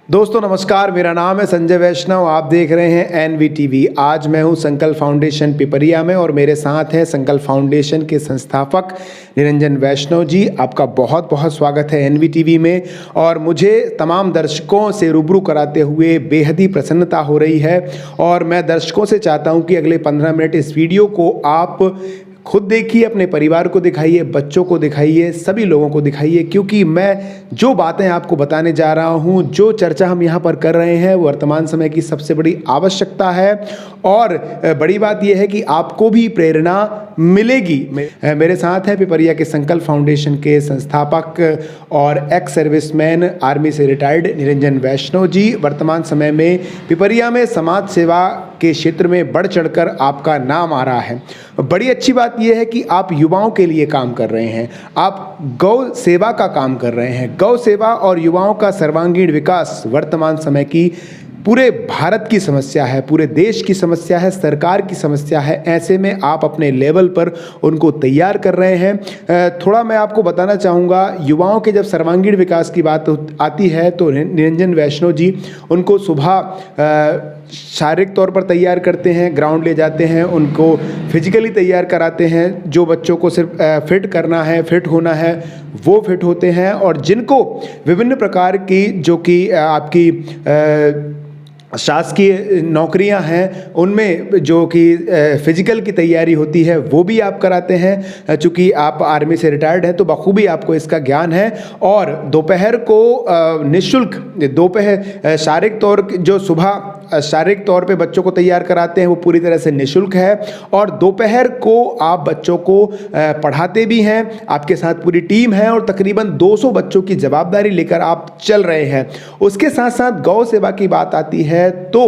दोस्तों नमस्कार, मेरा नाम है संजय वैष्णव। आप देख रहे हैं NVTV। आज मैं हूं संकल्प फाउंडेशन पिपरिया में और मेरे साथ हैं संकल्प फाउंडेशन के संस्थापक निरंजन वैष्णव जी। आपका बहुत बहुत स्वागत है NVTV में। और मुझे तमाम दर्शकों से रूबरू कराते हुए बेहद ही प्रसन्नता हो रही है और मैं दर्शकों से चाहता हूं कि अगले 15 मिनट इस वीडियो को आप खुद देखिए, अपने परिवार को दिखाइए, बच्चों को दिखाइए, सभी लोगों को दिखाइए, क्योंकि मैं जो बातें आपको बताने जा रहा हूं, जो चर्चा हम यहां पर कर रहे हैं, वो वर्तमान समय की सबसे बड़ी आवश्यकता है। और बड़ी बात यह है कि आपको भी प्रेरणा मिलेगी। मेरे साथ हैं पिपरिया के संकल्प फाउंडेशन के संस्थापक और एक्स सर्विसमैन, आर्मी से रिटायर्ड निरंजन वैष्णव जी। वर्तमान समय में पिपरिया में समाज सेवा के क्षेत्र में बढ़ चढ़कर आपका नाम आ रहा है। बड़ी अच्छी बात यह है कि आप युवाओं के लिए काम कर रहे हैं, आप गौ सेवा का काम कर रहे हैं। गौ सेवा और युवाओं का सर्वांगीण विकास वर्तमान समय की पूरे भारत की समस्या है, पूरे देश की समस्या है, सरकार की समस्या है। ऐसे में आप अपने लेवल पर उनको तैयार कर रहे हैं। थोड़ा मैं आपको बताना चाहूँगा, युवाओं के जब सर्वांगीण विकास की बात आती है तो निरंजन वैष्णव जी उनको सुबह शारीरिक तौर पर तैयार करते हैं, ग्राउंड ले जाते हैं, उनको फिजिकली तैयार कराते हैं। जो बच्चों को सिर्फ फिट करना है, फिट होना है, वो फिट होते हैं। और जिनको विभिन्न प्रकार की जो कि आपकी शासकीय नौकरियां हैं, उनमें जो कि फिजिकल की तैयारी होती है, वो भी आप कराते हैं। चूँकि आप आर्मी से रिटायर्ड हैं तो बखूबी आपको इसका ज्ञान है। और दोपहर को निःशुल्क दोपहर शारीरिक तौर जो सुबह शारीरिक तौर पे बच्चों को तैयार कराते हैं, वो पूरी तरह से निःशुल्क है। और दोपहर को आप बच्चों को पढ़ाते भी हैं, आपके साथ पूरी टीम है और तकरीबन 200 बच्चों की जवाबदारी लेकर आप चल रहे हैं। उसके साथ साथ गौ सेवा की बात आती है तो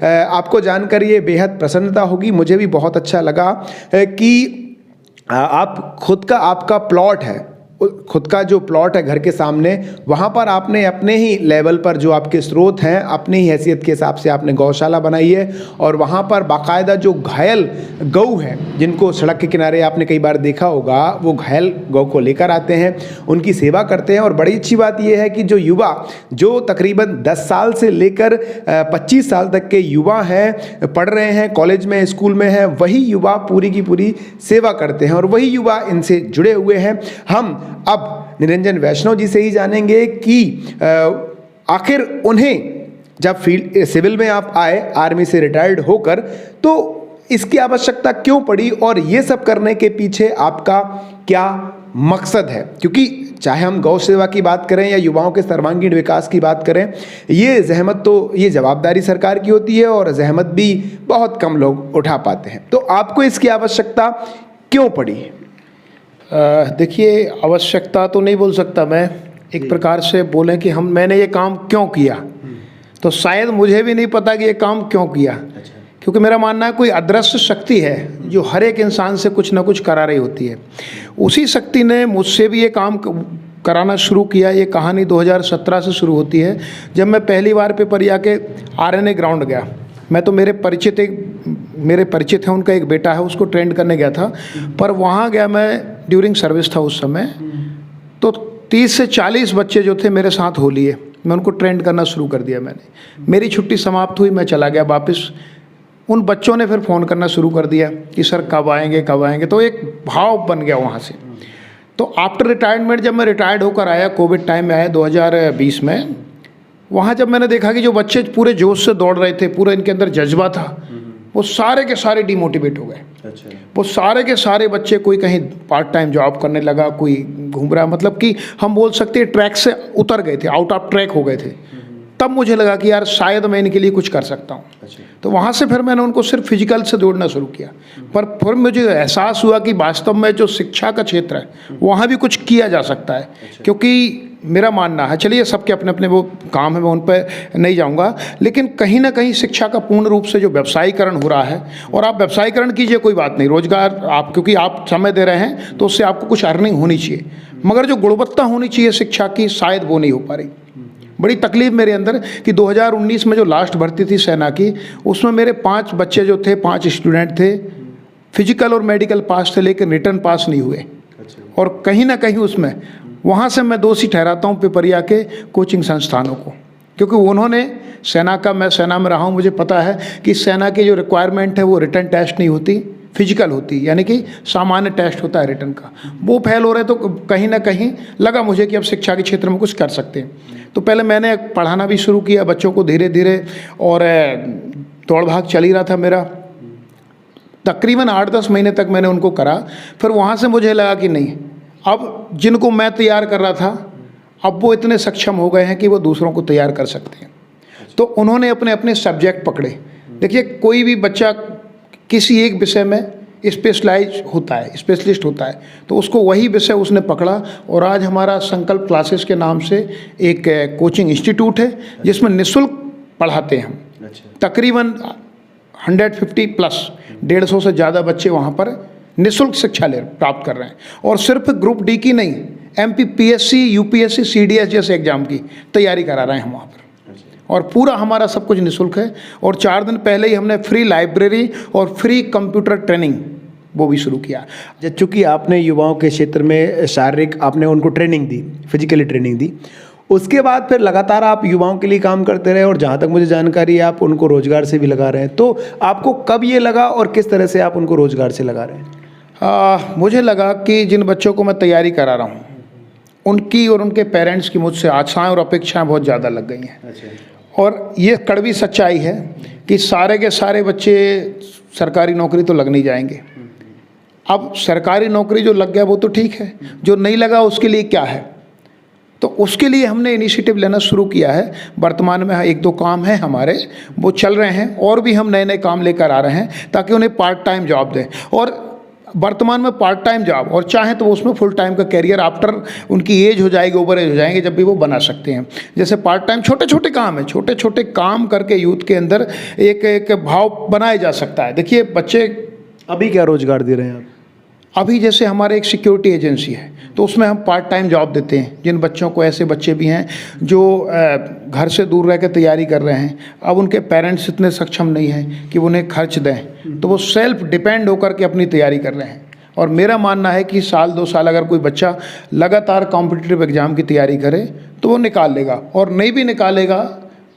आपको जानकर ये बेहद प्रसन्नता होगी। मुझे भी बहुत अच्छा लगा कि आप खुद का आपका प्लॉट है, खुद का जो प्लॉट है घर के सामने, वहाँ पर आपने अपने ही लेवल पर जो आपके स्रोत हैं, अपनी ही हैसियत के हिसाब से आपने गौशाला बनाई है। और वहाँ पर बाकायदा जो घायल गऊ हैं, जिनको सड़क के किनारे आपने कई बार देखा होगा, वो घायल गौ को लेकर आते हैं, उनकी सेवा करते हैं। और बड़ी अच्छी बात यह है कि जो युवा जो तकरीबन 10 साल से लेकर 25 साल तक के युवा हैं, पढ़ रहे हैं, कॉलेज में, स्कूल में हैं, वही युवा पूरी की पूरी सेवा करते हैं और वही युवा इनसे जुड़े हुए हैं। हम अब निरंजन वैष्णव जी से ही जानेंगे कि आखिर उन्हें जब फील्ड सिविल में आप आए, आर्मी से रिटायर्ड होकर, तो इसकी आवश्यकता क्यों पड़ी और ये सब करने के पीछे आपका क्या मकसद है। क्योंकि चाहे हम गौ सेवा की बात करें या युवाओं के सर्वांगीण विकास की बात करें, ये जहमत तो ये जवाबदारी सरकार की होती है और जहमत भी बहुत कम लोग उठा पाते हैं। तो आपको इसकी आवश्यकता क्यों पड़ी? देखिए, आवश्यकता तो नहीं बोल सकता मैं, एक प्रकार से बोलें कि मैंने ये काम क्यों किया, तो शायद मुझे भी नहीं पता कि ये काम क्यों किया। क्योंकि मेरा मानना है कोई अदृश्य शक्ति है जो हर एक इंसान से कुछ ना कुछ करा रही होती है। उसी शक्ति ने मुझसे भी ये काम कराना शुरू किया। ये कहानी 2017 से शुरू होती है, जब मैं पहली बार पिपरिया के RNA ग्राउंड गया। मैं तो मेरे परिचित है, उनका एक बेटा है, उसको ट्रेंड करने गया था। पर वहाँ गया मैं, ड्यूरिंग सर्विस था उस समय, तो 30 से 40 बच्चे जो थे मेरे साथ हो लिए। मैं उनको ट्रेंड करना शुरू कर दिया मैंने। मेरी छुट्टी समाप्त हुई, मैं चला गया वापस। उन बच्चों ने फिर फ़ोन करना शुरू कर दिया कि सर कब आएंगे कब आएंगे, तो एक भाव बन गया वहाँ से। तो आफ्टर रिटायरमेंट, जब मैं रिटायर्ड होकर आया, कोविड टाइम में आया 2020 में, वहाँ जब मैंने देखा कि जो बच्चे पूरे जोश से दौड़ रहे थे, पूरा इनके अंदर जज्बा था, वो सारे के सारे डिमोटिवेट हो गए। अच्छा। वो सारे के सारे बच्चे, कोई कहीं पार्ट टाइम जॉब करने लगा, कोई घूम रहा, मतलब कि हम बोल सकते हैं ट्रैक से उतर गए थे, आउट ऑफ ट्रैक हो गए थे। तब मुझे लगा कि यार शायद मैं इनके लिए कुछ कर सकता हूँ। अच्छा। तो वहाँ से फिर मैंने उनको सिर्फ फिजिकल से जोड़ना शुरू किया। पर फिर मुझे एहसास हुआ कि वास्तव में जो शिक्षा का क्षेत्र है, वहाँ भी कुछ किया जा सकता है। अच्छा। क्योंकि मेरा मानना है, चलिए सबके अपने अपने वो काम है, मैं उन पर नहीं जाऊंगा, लेकिन कहीं ना कहीं शिक्षा का पूर्ण रूप से जो व्यवसायीकरण हो रहा है, और आप व्यवसायीकरण कीजिए, कोई बात नहीं, रोजगार आप, क्योंकि आप समय दे रहे हैं तो उससे आपको कुछ अर्निंग होनी चाहिए, मगर जो गुणवत्ता होनी चाहिए शिक्षा की, शायद वो नहीं हो पा रही। बड़ी तकलीफ मेरे अंदर कि 2019 में जो लास्ट भर्ती थी सेना की, उसमें मेरे 5 बच्चे जो थे, 5 स्टूडेंट थे, फिजिकल और मेडिकल पास थे, लेकिन रिटर्न पास नहीं हुए। और कहीं ना कहीं उसमें, वहाँ से मैं दोषी ठहराता हूँ पिपरिया के कोचिंग संस्थानों को, क्योंकि उन्होंने सेना का, मैं सेना में रहा हूँ, मुझे पता है कि सेना की जो रिक्वायरमेंट है वो रिटन टेस्ट नहीं होती, फिजिकल होती, यानी कि सामान्य टेस्ट होता है रिटन का। वो फेल हो रहे तो कहीं ना कहीं लगा मुझे कि अब शिक्षा के क्षेत्र में कुछ कर सकते हैं। तो पहले मैंने पढ़ाना भी शुरू किया बच्चों को धीरे धीरे, और दौड़ भाग चल ही रहा था मेरा। तकरीबन 8-10 महीने तक मैंने उनको करा। फिर वहाँ से मुझे लगा कि नहीं, अब जिनको मैं तैयार कर रहा था अब वो इतने सक्षम हो गए हैं कि वो दूसरों को तैयार कर सकते हैं। तो उन्होंने अपने अपने सब्जेक्ट पकड़े। देखिए, कोई भी बच्चा किसी एक विषय में स्पेशलाइज होता है, स्पेशलिस्ट होता है, तो उसको वही विषय उसने पकड़ा। और आज हमारा संकल्प क्लासेस के नाम से एक कोचिंग इंस्टीट्यूट है जिसमें निःशुल्क पढ़ाते हैं हम। तकरीबन 150 प्लस 150 से ज़्यादा बच्चे वहाँ पर निःशुल्क शिक्षा प्राप्त कर रहे हैं। और सिर्फ ग्रुप डी की नहीं, MPPSC, UPSC, CDS जैसे एग्ज़ाम की तैयारी करा रहे हैं हम वहाँ पर। और पूरा हमारा सब कुछ निःशुल्क है। और 4 दिन पहले ही हमने फ्री लाइब्रेरी और फ्री कंप्यूटर ट्रेनिंग वो भी शुरू किया। चूँकि आपने युवाओं के क्षेत्र में शारीरिक आपने उनको ट्रेनिंग दी, फिजिकली ट्रेनिंग दी, उसके बाद फिर लगातार आप युवाओं के लिए काम करते रहे और जहाँ तक मुझे जानकारी है आप उनको रोज़गार से भी लगा रहे हैं। तो आपको कब ये लगा और किस तरह से आप उनको रोज़गार से लगा रहे हैं? मुझे लगा कि जिन बच्चों को मैं तैयारी करा रहा हूँ उनकी और उनके पेरेंट्स की मुझसे आशाएं और अपेक्षाएं बहुत ज़्यादा लग गई हैं। और ये कड़वी सच्चाई है कि सारे के सारे बच्चे सरकारी नौकरी तो लग नहीं जाएंगे। अब सरकारी नौकरी जो लग गया वो तो ठीक है, जो नहीं लगा उसके लिए क्या है? तो उसके लिए हमने इनिशिएटिव लेना शुरू किया है। वर्तमान में 1-2 काम हैं हमारे, वो चल रहे हैं, और भी हम नए नए काम लेकर आ रहे हैं ताकि उन्हें पार्ट टाइम जॉब दें। और वर्तमान में पार्ट टाइम जॉब, और चाहें तो वो उसमें फुल टाइम का कैरियर आफ्टर उनकी एज हो जाएगी, ओवर एज हो जाएंगे, जब भी वो बना सकते हैं। जैसे पार्ट टाइम छोटे छोटे काम है, छोटे छोटे काम करके यूथ के अंदर एक भाव बनाया जा सकता है। देखिए, बच्चे अभी क्या रोज़गार दे रहे हैं आप? अभी जैसे हमारे एक सिक्योरिटी एजेंसी है, तो उसमें हम पार्ट टाइम जॉब देते हैं। जिन बच्चों को, ऐसे बच्चे भी हैं जो घर से दूर रह कर तैयारी कर रहे हैं, अब उनके पेरेंट्स इतने सक्षम नहीं हैं कि उन्हें खर्च दें, तो वो सेल्फ डिपेंड होकर के अपनी तैयारी कर रहे हैं। और मेरा मानना है कि 1-2 साल अगर कोई बच्चा लगातार कॉम्पिटिटिव एग्ज़ाम की तैयारी करे तो वो निकाल लेगा, और नहीं भी निकालेगा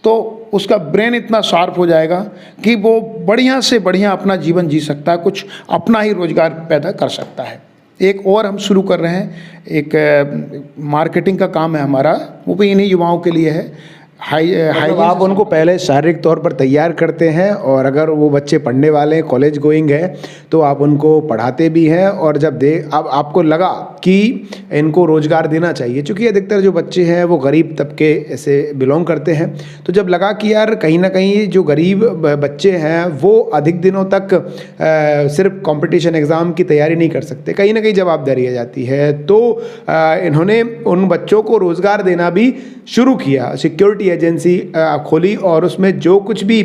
तो उसका ब्रेन इतना शार्प हो जाएगा कि वो बढ़िया से बढ़िया अपना जीवन जी सकता है, कुछ अपना ही रोज़गार पैदा कर सकता है। एक और हम शुरू कर रहे हैं, एक मार्केटिंग का काम है हमारा, वो भी इन्हीं युवाओं के लिए है। आप उनको पहले शारीरिक तौर पर तैयार करते हैं, और अगर वो बच्चे पढ़ने वाले हैं, कॉलेज गोइंग है, तो आप उनको पढ़ाते भी हैं। और जब अब आपको लगा कि इनको रोज़गार देना चाहिए, क्योंकि अधिकतर जो बच्चे हैं वो गरीब तबके से बिलोंग करते हैं, तो जब लगा कि यार कहीं ना कहीं जो गरीब बच्चे हैं वो अधिक दिनों तक सिर्फ कंपटीशन एग्ज़ाम की तैयारी नहीं कर सकते, कहीं ना कहीं जवाबदारी आ जाती है, तो इन्होंने उन बच्चों को रोज़गार देना भी शुरू किया। सिक्योरिटी एजेंसी खोली, और उसमें जो कुछ भी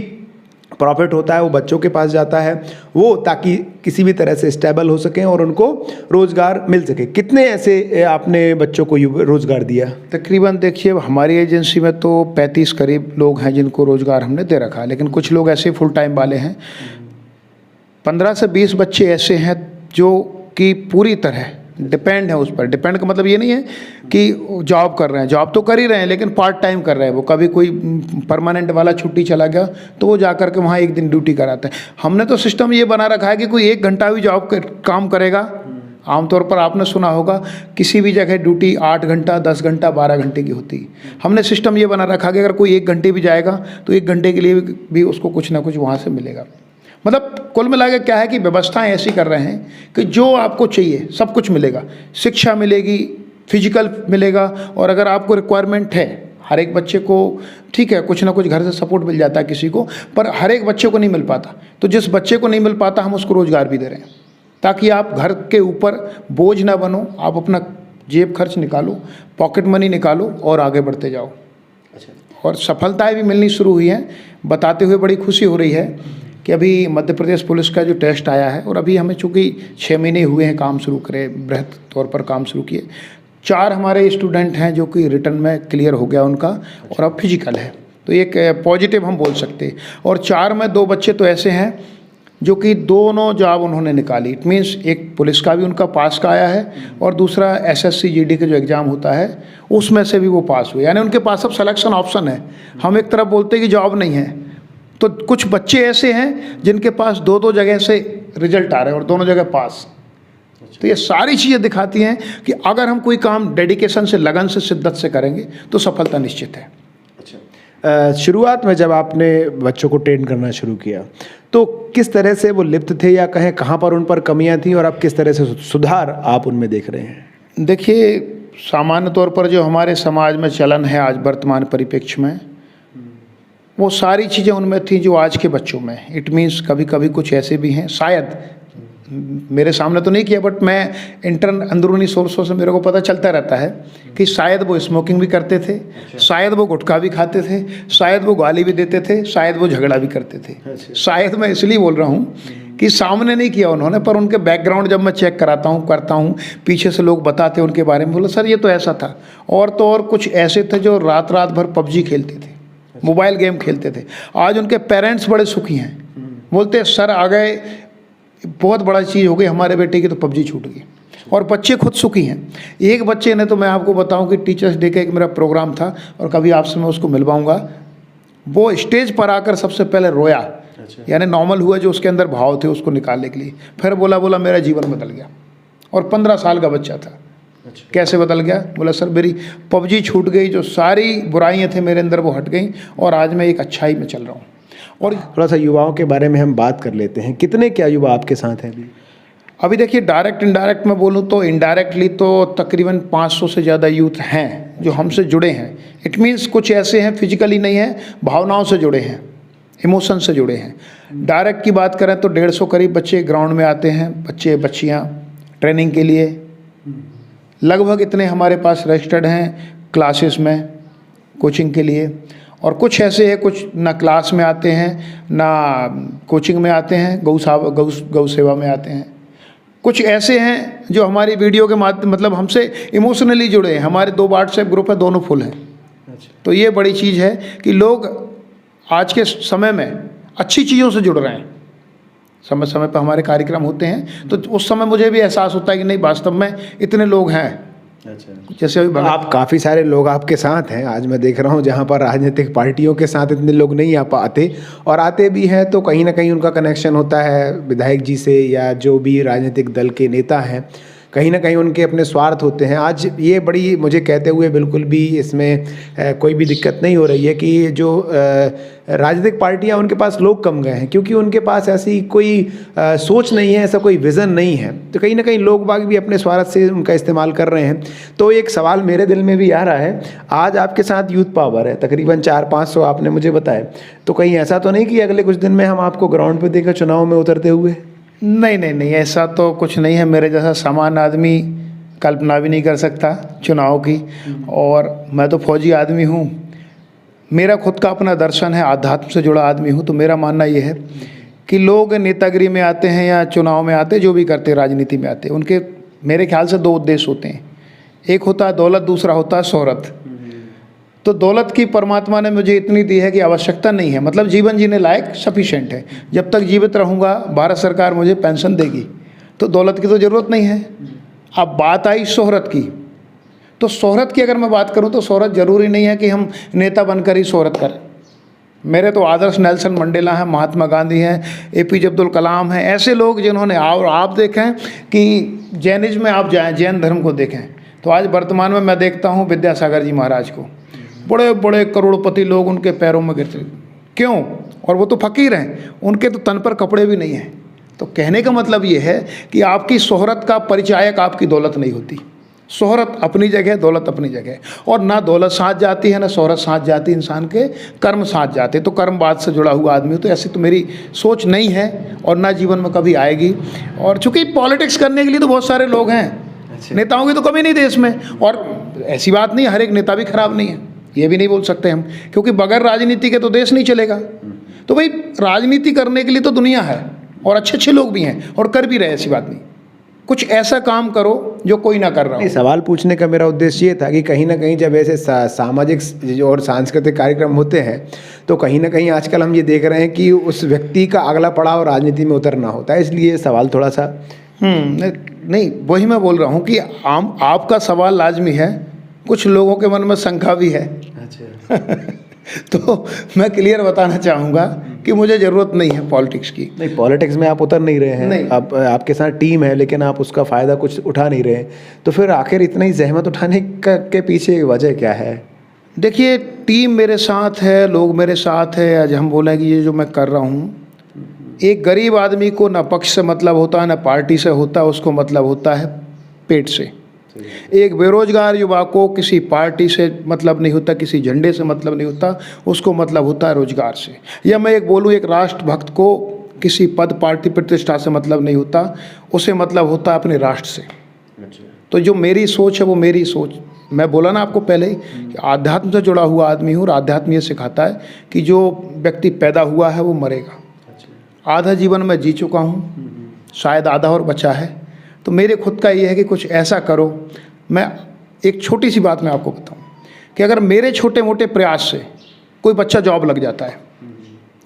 प्रॉफिट होता है वो बच्चों के पास जाता है, वो ताकि किसी भी तरह से स्टेबल हो सकें और उनको रोज़गार मिल सके। कितने ऐसे आपने बच्चों को रोज़गार दिया? तकरीबन देखिए, हमारी एजेंसी में तो 35 करीब लोग हैं जिनको रोज़गार हमने दे रखा है, लेकिन कुछ लोग ऐसे फुल टाइम वाले हैं। 15 से 20 बच्चे ऐसे हैं जो कि पूरी तरह डिपेंड है उस पर। डिपेंड का मतलब ये नहीं है कि जॉब कर रहे हैं, जॉब तो कर ही रहे हैं, लेकिन पार्ट टाइम कर रहे हैं। वो कभी कोई परमानेंट वाला छुट्टी चला गया तो वो जा कर के वहाँ 1 दिन ड्यूटी कराते हैं। हमने तो सिस्टम ये बना रखा है कि कोई 1 घंटा भी काम करेगा। आमतौर पर आपने सुना होगा किसी भी जगह ड्यूटी 8 घंटा, 10 घंटा, 12 घंटे की होती है। हमने सिस्टम ये बना रखा है कि अगर कोई 1 घंटे भी जाएगा तो 1 घंटे के लिए भी उसको कुछ ना कुछ वहाँ से मिलेगा। मतलब कुल मिला के क्या है कि व्यवस्थाएं ऐसी कर रहे हैं कि जो आपको चाहिए सब कुछ मिलेगा। शिक्षा मिलेगी, फिजिकल मिलेगा, और अगर आपको रिक्वायरमेंट है, हर एक बच्चे को ठीक है कुछ ना कुछ घर से सपोर्ट मिल जाता है किसी को, पर हर एक बच्चे को नहीं मिल पाता। तो जिस बच्चे को नहीं मिल पाता हम उसको रोज़गार भी दे रहे हैं, ताकि आप घर के ऊपर बोझ ना बनो, आप अपना जेब खर्च निकालो, पॉकेट मनी निकालो और आगे बढ़ते जाओ। और सफलताएँ भी मिलनी शुरू हुई हैं। बताते हुए बड़ी खुशी हो रही है कि अभी मध्य प्रदेश पुलिस का जो टेस्ट आया है, और अभी हमें चूँकि 6 महीने हुए हैं काम शुरू करे, बृहद तौर पर काम शुरू किए, 4 हमारे स्टूडेंट हैं जो कि रिटर्न में क्लियर हो गया उनका, और अब फिजिकल है, तो एक पॉजिटिव हम बोल सकते हैं। और 4 में 2 बच्चे तो ऐसे हैं जो कि दोनों जॉब उन्होंने निकाली। इट मीन्स एक पुलिस का भी उनका पास का आया है और दूसरा SSC GD का जो एग्ज़ाम होता है उसमें से भी वो पास हुए, यानी उनके पास अब सिलेक्शन ऑप्शन है। हम एक तरफ बोलते हैं कि जॉब नहीं है, तो कुछ बच्चे ऐसे हैं जिनके पास दो दो जगह से रिजल्ट आ रहे हैं और दोनों जगह पास। तो ये सारी चीज़ें दिखाती हैं कि अगर हम कोई काम डेडिकेशन से, लगन से, शिद्दत से करेंगे तो सफलता निश्चित है। शुरुआत में जब आपने बच्चों को ट्रेन करना शुरू किया तो किस तरह से वो लिप्त थे, या कहें कहाँ पर उन पर कमियां थी, और अब किस तरह से सुधार आप उनमें देख रहे हैं? देखिए, सामान्य तौर पर जो हमारे समाज में चलन है आज वर्तमान परिप्रेक्ष्य में, वो सारी चीज़ें उनमें थी जो आज के बच्चों में। इट मीन्स कभी कभी कुछ ऐसे भी हैं, शायद मेरे सामने तो नहीं किया, बट मैं अंदरूनी सोर्सों से मेरे को पता चलता रहता है कि शायद वो स्मोकिंग भी करते थे, शायद वो गुटखा भी खाते थे, शायद वो गाली भी देते थे, शायद वो झगड़ा भी करते थे। शायद मैं इसलिए बोल रहा हूँ कि सामने नहीं किया उन्होंने, पर उनके बैकग्राउंड जब मैं चेक करता हूँ, पीछे से लोग बताते हैं उनके बारे में, बोला सर ये तो ऐसा था। और तो और कुछ ऐसे थे जो रात भर PUBG खेलते थे, मोबाइल गेम खेलते थे। आज उनके पेरेंट्स बड़े सुखी हैं, बोलते सर आ गए, बहुत बड़ा चीज़ हो गई हमारे बेटे की, तो PUBG छूट गई, और बच्चे खुद सुखी हैं। एक बच्चे ने तो मैं आपको बताऊं कि टीचर्स डे का एक मेरा प्रोग्राम था और कभी आपसे मैं उसको मिलवाऊंगा, वो स्टेज पर आकर सबसे पहले रोया। यानी नॉर्मल हुआ जो उसके अंदर भाव थे उसको निकालने के लिए, फिर बोला मेरा जीवन बदल गया। और 15 साल का बच्चा था। कैसे बदल गया? बोला सर मेरी PUBG छूट गई, जो सारी बुराइयाँ थी मेरे अंदर वो हट गई और आज मैं एक अच्छाई में चल रहा हूँ। और थोड़ा सा युवाओं के बारे में हम बात कर लेते हैं। कितने क्या युवा आपके साथ हैं अभी देखिए, डायरेक्ट इनडायरेक्ट में बोलूँ तो इनडायरेक्टली तो तकरीबन 500 से ज़्यादा यूथ हैं जो हमसे जुड़े हैं। इट मीन्स कुछ ऐसे हैं फिजिकली नहीं हैं, भावनाओं से जुड़े हैं, इमोशन से जुड़े हैं। डायरेक्ट की बात करें तो 150 करीब बच्चे ग्राउंड में आते हैं, बच्चे बच्चियाँ ट्रेनिंग के लिए। लगभग इतने हमारे पास रजिस्टर्ड हैं क्लासेस में, कोचिंग के लिए। और कुछ ऐसे हैं, कुछ ना क्लास में आते हैं ना कोचिंग में आते हैं, गौ सेवा में आते हैं। कुछ ऐसे हैं जो हमारी वीडियो के माध्यम, मतलब हमसे इमोशनली जुड़े हैं। हमारे 2 व्हाट्सएप ग्रुप है, दोनों फुल हैं। तो ये बड़ी चीज़ है कि लोग आज के समय में अच्छी चीज़ों से जुड़ रहे हैं। समय समय पर हमारे कार्यक्रम होते हैं तो उस समय मुझे भी एहसास होता है कि नहीं, वास्तव में इतने लोग हैं। जैसे अभी आप काफ़ी सारे लोग आपके साथ हैं। आज मैं देख रहा हूं जहां पर राजनीतिक पार्टियों के साथ इतने लोग नहीं आ पाते, और आते भी हैं तो कहीं ना कहीं उनका कनेक्शन होता है विधायक जी से, या जो भी राजनीतिक दल के नेता हैं, कहीं ना कहीं उनके अपने स्वार्थ होते हैं। आज ये बड़ी, मुझे कहते हुए बिल्कुल भी इसमें कोई भी दिक्कत नहीं हो रही है कि जो राजनीतिक पार्टियां, उनके पास लोग कम गए हैं क्योंकि उनके पास ऐसी कोई सोच नहीं है, ऐसा कोई विज़न नहीं है। तो कहीं ना कहीं लोग बाग भी अपने स्वार्थ से उनका इस्तेमाल कर रहे हैं। तो एक सवाल मेरे दिल में भी आ रहा है, आज आपके साथ यूथ पावर है तकरीबन 400-500 आपने मुझे बताया, तो कहीं ऐसा तो नहीं कि अगले कुछ दिन में हम आपको ग्राउंड पर देखा चुनाव में उतरते हुए? नहीं, ऐसा तो कुछ नहीं है। मेरे जैसा सामान्य आदमी कल्पना भी नहीं कर सकता चुनाव की। और मैं तो फौजी आदमी हूँ, मेरा खुद का अपना दर्शन है, आध्यात्म से जुड़ा आदमी हूँ। तो मेरा मानना ये है कि लोग नेतागिरी में आते हैं या चुनाव में आते, जो भी करते, राजनीति में आते, उनके मेरे ख्याल से 2 उद्देश्य होते हैं। एक होता है दौलत, दूसरा होता है शोहरत। तो दौलत की परमात्मा ने मुझे इतनी दी है कि आवश्यकता नहीं है, मतलब जीवन जीने लायक सफिशेंट है। जब तक जीवित रहूँगा भारत सरकार मुझे पेंशन देगी, तो दौलत की तो ज़रूरत नहीं है। अब बात आई शोहरत की, तो शोहरत की अगर मैं बात करूँ तो शोहरत ज़रूरी नहीं है कि हम नेता बनकर ही शोहरत करें। मेरे तो आदर्श नेल्सन मंडेला हैं, महात्मा गांधी हैं, APJ अब्दुल कलाम हैं, ऐसे लोग जिन्होंने, और आप देखें कि जैनिज्म में आप जाएँ, जैन धर्म को देखें तो आज वर्तमान में मैं देखता हूँ विद्यासागर जी महाराज को, बड़े बड़े करोड़पति लोग उनके पैरों में गिरते। क्यों? और वो तो फ़कीर हैं, उनके तो तन पर कपड़े भी नहीं हैं। तो कहने का मतलब ये है कि आपकी शोहरत का परिचायक आपकी दौलत नहीं होती। शोहरत अपनी जगह, दौलत अपनी जगह, और ना दौलत साथ जाती है ना शोहरत साथ जाती, इंसान के कर्म साथ जाते। तो कर्मवाद से जुड़ा हुआ आदमी, तो ऐसी तो मेरी सोच नहीं है और ना जीवन में कभी आएगी। और चूँकि पॉलिटिक्स करने के लिए तो बहुत सारे लोग हैं, नेताओं की तो कमी नहीं देश में। और ऐसी बात नहीं, हर एक नेता भी खराब नहीं है, ये भी नहीं बोल सकते हम, क्योंकि बगैर राजनीति के तो देश नहीं चलेगा। तो भाई राजनीति करने के लिए तो दुनिया है और अच्छे अच्छे लोग भी हैं और कर भी रहे, ऐसी बात नहीं। कुछ ऐसा काम करो जो कोई ना कर रहा नहीं, हो। सवाल पूछने का मेरा उद्देश्य ये था कि कहीं ना कहीं जब ऐसे सामाजिक और सांस्कृतिक कार्यक्रम होते हैं तो कहीं ना कहीं आजकल हम ये देख रहे हैं कि उस व्यक्ति का अगला पड़ाव राजनीति में उतरना होता है, इसलिए ये सवाल थोड़ा सा। नहीं, वही मैं बोल रहा हूँ कि आपका सवाल लाजमी है, कुछ लोगों के मन में शंका भी है। अच्छा। तो मैं क्लियर बताना चाहूँगा कि मुझे ज़रूरत नहीं है पॉलिटिक्स की। नहीं, पॉलिटिक्स में आप उतर नहीं रहे हैं। नहीं। आप आपके साथ टीम है लेकिन आप उसका फ़ायदा कुछ उठा नहीं रहे, तो फिर आखिर इतना ही जहमत उठाने के पीछे वजह क्या है? देखिए, टीम मेरे साथ है, लोग मेरे साथ है। आज हम बोलें कि ये जो मैं कर रहा हूँ, एक गरीब आदमी को ना पक्ष से मतलब होता है ना पार्टी से होता है, उसको मतलब होता है पेट से। एक बेरोजगार युवा को किसी पार्टी से मतलब नहीं होता, किसी झंडे से मतलब नहीं होता, उसको मतलब होता है रोजगार से। या मैं एक बोलूँ, एक राष्ट्रभक्त को किसी पद पार्टी प्रतिष्ठा से मतलब नहीं होता, उसे मतलब होता है अपने राष्ट्र से। तो जो मेरी सोच है वो मेरी सोच, मैं बोला ना आपको पहले ही कि आध्यात्म से जुड़ा हुआ आदमी हूँ, और आध्यात्म ये सिखाता है कि जो व्यक्ति पैदा हुआ है वो मरेगा। आधा जीवन मैं जी चुका हूँ, शायद आधा और बचा है। तो मेरे खुद का ये है कि कुछ ऐसा करो। मैं एक छोटी सी बात मैं आपको बताऊं कि अगर मेरे छोटे मोटे प्रयास से कोई बच्चा जॉब लग जाता है,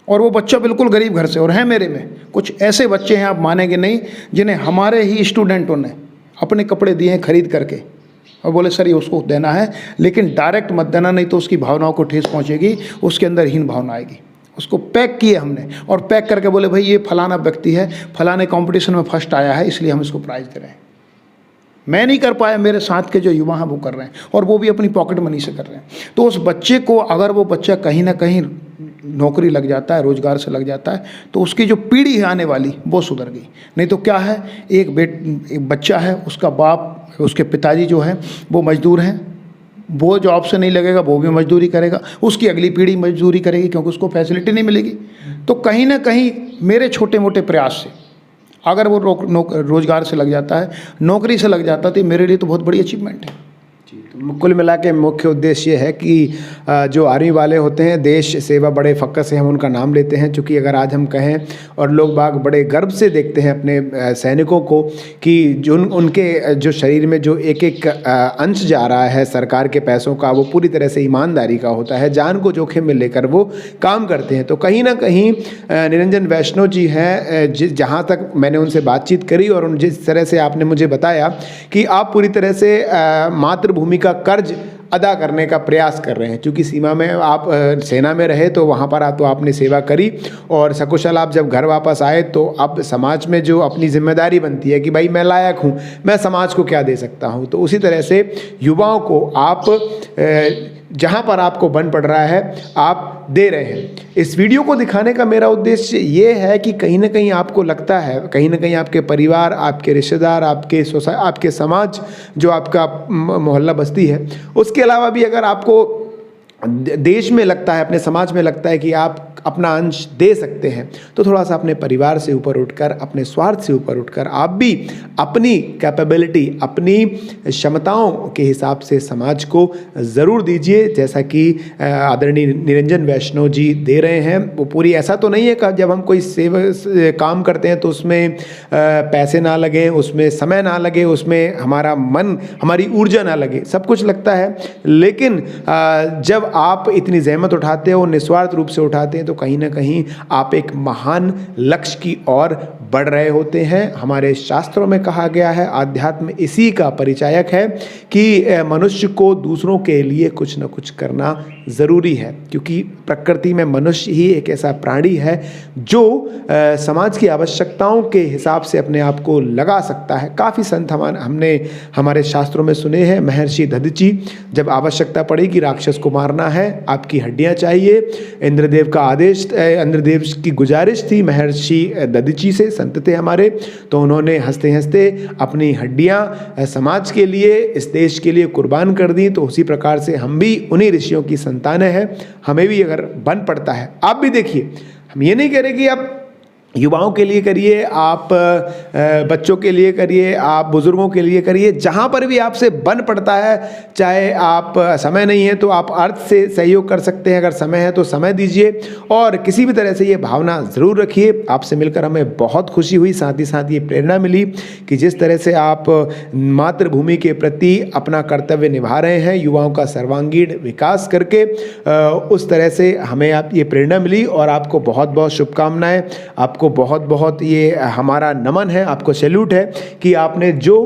और वो बच्चा बिल्कुल गरीब घर से, और है मेरे में कुछ ऐसे बच्चे हैं, आप मानेंगे नहीं, जिन्हें हमारे ही स्टूडेंटों ने अपने कपड़े दिए हैं खरीद करके, और बोले सर ये उसको देना है, लेकिन डायरेक्ट मत देना, नहीं तो उसकी भावनाओं को ठेस पहुँचेगी, उसके अंदर हीन भावना आएगी। उसको पैक किए हमने, और पैक करके बोले भाई ये फलाना व्यक्ति है, फलाने कंपटीशन में फर्स्ट आया है, इसलिए हम इसको प्राइज़ दे रहे हैं। मैं नहीं कर पाया, मेरे साथ के जो युवा हैं वो कर रहे हैं, और वो भी अपनी पॉकेट मनी से कर रहे हैं। तो उस बच्चे को, अगर वो बच्चा कहीं ना कहीं नौकरी लग जाता है, रोजगार से लग जाता है, तो उसकी जो पीढ़ी है आने वाली वो सुधर गई। नहीं तो क्या है, एक बच्चा है, उसका बाप, उसके पिताजी जो है वो मजदूर हैं, वो जॉब से नहीं लगेगा, वो भी मजदूरी करेगा, उसकी अगली पीढ़ी मजदूरी करेगी, क्योंकि उसको फैसिलिटी नहीं मिलेगी। तो कहीं ना कहीं मेरे छोटे मोटे प्रयास से अगर वो रोजगार से लग जाता है, नौकरी से लग जाता है, तो मेरे लिए तो बहुत बड़ी अचीवमेंट है। तो कुल मिला के मुख्य उद्देश्य ये है कि जो आर्मी वाले होते हैं, देश सेवा बड़े फ़क्र से हम उनका नाम लेते हैं, क्योंकि अगर आज हम कहें और लोग बाग बड़े गर्व से देखते हैं अपने सैनिकों को कि जो उनके जो शरीर में जो एक एक अंश जा रहा है सरकार के पैसों का, वो पूरी तरह से ईमानदारी का होता है, जान को जोखिम में लेकर वो काम करते हैं। तो कहीं ना कहीं निरंजन वैष्णव जी हैं, जहाँ तक मैंने उनसे बातचीत करी और जिस तरह से आपने मुझे बताया कि आप पूरी तरह से मातृभूमि का कर्ज अदा करने का प्रयास कर रहे हैं, क्योंकि सीमा में आप सेना में रहे तो वहाँ पर तो आपने सेवा करी, और सकुशल आप जब घर वापस आए तो अब समाज में जो अपनी जिम्मेदारी बनती है कि भाई मैं लायक हूँ, मैं समाज को क्या दे सकता हूँ, तो उसी तरह से युवाओं को आप जहाँ पर आपको बन पड़ रहा है आप दे रहे हैं। इस वीडियो को दिखाने का मेरा उद्देश्य ये है कि कहीं ना कहीं आपको लगता है, कहीं ना कहीं आपके परिवार, आपके रिश्तेदार, आपके समाज, जो आपका मोहल्ला बस्ती है, उसके अलावा भी अगर आपको देश में लगता है, अपने समाज में लगता है कि आप अपना अंश दे सकते हैं, तो थोड़ा सा अपने परिवार से ऊपर उठकर, अपने स्वार्थ से ऊपर उठकर आप भी अपनी कैपेबिलिटी, अपनी क्षमताओं के हिसाब से समाज को ज़रूर दीजिए, जैसा कि आदरणीय निरंजन वैष्णव जी दे रहे हैं। वो पूरी ऐसा तो नहीं है कि जब हम कोई काम करते हैं तो उसमें पैसे ना लगे, उसमें समय ना लगे, उसमें हमारा मन, हमारी ऊर्जा ना लगे, सब कुछ लगता है, लेकिन जब आप इतनी जहमत उठाते हो, निस्वार्थ रूप से उठाते हैं, तो कहीं ना कहीं आप एक महान लक्ष्य की ओर बढ़ रहे होते हैं। हमारे शास्त्रों में कहा गया है, आध्यात्म इसी का परिचायक है कि मनुष्य को दूसरों के लिए कुछ न कुछ करना ज़रूरी है, क्योंकि प्रकृति में मनुष्य ही एक ऐसा प्राणी है जो समाज की आवश्यकताओं के हिसाब से अपने आप को लगा सकता है। काफ़ी संत हमने हमारे शास्त्रों में सुने हैं। महर्षि दधीची, जब आवश्यकता पड़ी कि राक्षस को मारना है, आपकी हड्डियां चाहिए, इंद्रदेव का आदेश, इंद्रदेव की गुजारिश थी महर्षि दधीची से, संत थे हमारे, तो उन्होंने हंसते हंसते अपनी हड्डियां समाज के लिए, इस देश के लिए कुर्बान कर दी। तो उसी प्रकार से हम भी उन्हीं ऋषियों की संतानें हैं, हमें भी अगर बन पड़ता है, आप भी देखिए, हम ये नहीं कह रहे कि आप युवाओं के लिए करिए, आप बच्चों के लिए करिए, आप बुज़ुर्गों के लिए करिए, जहाँ पर भी आपसे बन पड़ता है। चाहे आप समय नहीं है तो आप अर्थ से सहयोग कर सकते हैं, अगर समय है तो समय दीजिए, और किसी भी तरह से ये भावना ज़रूर रखिए। आपसे मिलकर हमें बहुत खुशी हुई, साथ ही साथ ये प्रेरणा मिली कि जिस तरह से आप मातृभूमि के प्रति अपना कर्तव्य निभा रहे हैं, युवाओं का सर्वांगीण विकास करके, उस तरह से हमें आप ये प्रेरणा मिली। और आपको बहुत बहुत शुभकामनाएँ, आपको बहुत बहुत ये हमारा नमन है, आपको सैल्यूट है कि आपने जो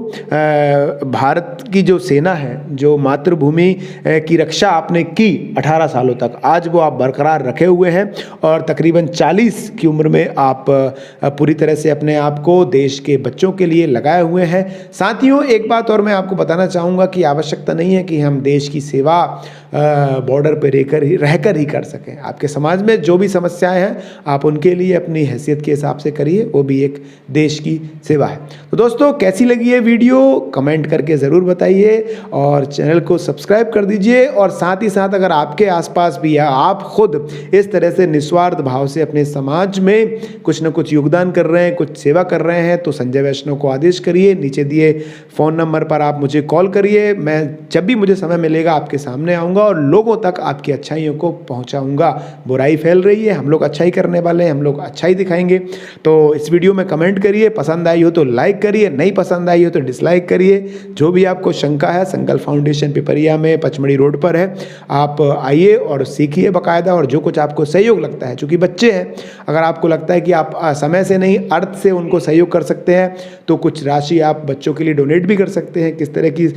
भारत की जो सेना है, जो मातृभूमि की रक्षा आपने की 18 सालों तक, आज वो आप बरकरार रखे हुए हैं और तकरीबन 40 की उम्र में आप पूरी तरह से अपने आप को देश के बच्चों के लिए लगाए हुए हैं। साथियों, एक बात और मैं आपको बताना चाहूँगा कि आवश्यकता नहीं है कि हम देश की सेवा बॉर्डर पर रहकर ही कर सकें। आपके समाज में जो भी समस्याएं हैं, आप उनके लिए अपनी हैसियत के हिसाब से करिए, वो भी एक देश की सेवा है। तो दोस्तों, कैसी लगी ये वीडियो कमेंट करके ज़रूर बताइए और चैनल को सब्सक्राइब कर दीजिए। और साथ ही साथ अगर आपके आसपास भी या आप खुद इस तरह से निस्वार्थ भाव से अपने समाज में कुछ न कुछ योगदान कर रहे हैं, कुछ सेवा कर रहे हैं, तो संजय वैष्णव को आदेश करिए। नीचे दिए फ़ोन नंबर पर आप मुझे कॉल करिए। मैं जब भी मुझे समय मिलेगा आपके सामने आऊँगा और लोगों तक आपकी अच्छाइयों को पहुँचाऊँगा। बुराई फैल रही है, हम लोग अच्छाई करने वाले हैं, हम लोग अच्छाई दिखाएंगे। तो इस वीडियो में कमेंट करिए, पसंद आई हो तो लाइक करिए, नहीं पसंद आई हो तो डिसलाइक करिए। जो भी आपको शंका है, संकल्प फाउंडेशन पिपरिया में पचमढ़ी रोड पर है, आप आइए और सीखिए बाकायदा। और जो कुछ आपको सहयोग लगता है, चूँकि बच्चे हैं, अगर आपको लगता है कि आप समय से नहीं अर्थ से उनको सहयोग कर सकते हैं, तो कुछ राशि आप बच्चों के लिए डोनेट भी कर सकते हैं। किस तरह की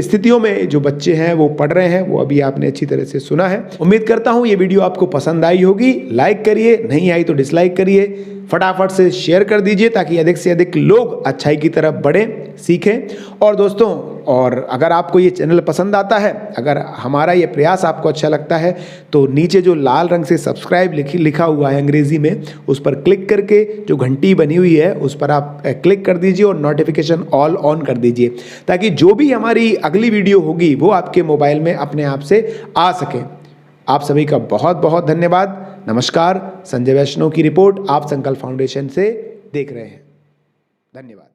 स्थितियों में जो बच्चे हैं वो पढ़ रहे हैं, वो अभी आपने अच्छी तरह से सुना है। उम्मीद करता हूँ ये वीडियो आपको पसंद आई होगी। लाइक करिए, नहीं आई तो डिसलाइक करिए, फटाफट से शेयर कर दीजिए ताकि अधिक से अधिक लोग अच्छाई की तरफ बढ़ें, सीखें। और दोस्तों, और अगर आपको ये चैनल पसंद आता है, अगर हमारा ये प्रयास आपको अच्छा लगता है, तो नीचे जो लाल रंग से सब्सक्राइब लिखा हुआ है अंग्रेजी में, उस पर क्लिक करके जो घंटी बनी हुई है उस पर आप क्लिक कर दीजिए और नोटिफिकेशन ऑल ऑन कर दीजिए, ताकि जो भी हमारी अगली वीडियो होगी वो आपके मोबाइल में अपने आप से आ सके। आप सभी का बहुत बहुत धन्यवाद। नमस्कार। संजय वैष्णव की रिपोर्ट आप संकल्प फाउंडेशन से देख रहे हैं। धन्यवाद।